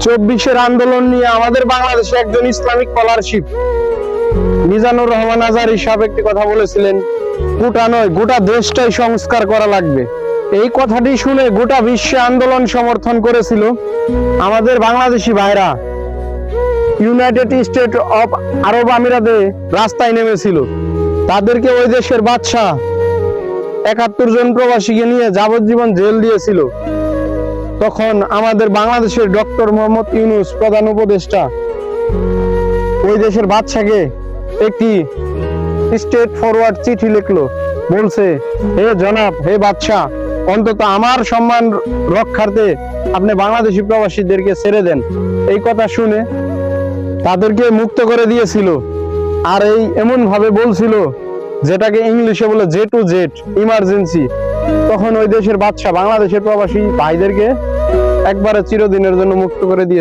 চব্বিশের আন্দোলন নিয়ে আমাদের বাংলাদেশে একজন ইসলামিক স্কলারশিপ মিজানুর রহমান আজহারী সাহেব একটি কথা বলেছিলেন, গোটা নয় গোটা দেশটাই সংস্কার করা লাগবে। এই কথাটি শুনে গোটা বিশ্বে আন্দোলন সমর্থন করেছিল। আমাদের বাংলাদেশি ভাইরা ইউনাইটেড স্টেট অফ আরব আমিরাতে রাস্তায় নেমেছিল। তাদেরকে ওই দেশের বাদশাহ ৭১ জন প্রবাসীকে নিয়ে যাবজ্জীবন জেল দিয়েছিল। তখন আমাদের বাংলাদেশের ডক্টর মোহাম্মদ ইউনূস প্রধান উপদেষ্টা ওই দেশের বাদশাকে একটি স্ট্রেট ফরওয়ার্ড চিঠি লিখলো, বলছে, হে জনাব, হে বাদশাহ, অন্তত আমার সম্মান রক্ষার্থে আপনি বাংলাদেশি প্রবাসীদেরকে ছেড়ে দেন। এই কথা শুনে তাদেরকে মুক্ত করে দিয়েছিল। আর এই এমন ভাবে বলছিল যেটাকে ইংলিশে বলে জে টু জেড, ইমার্জেন্সি। তখন ওই দেশের বাদশাহ বাংলাদেশের প্রবাসী ভাইদেরকে একবারে চিরদিনের জন্য মুক্ত করে দিয়েছে।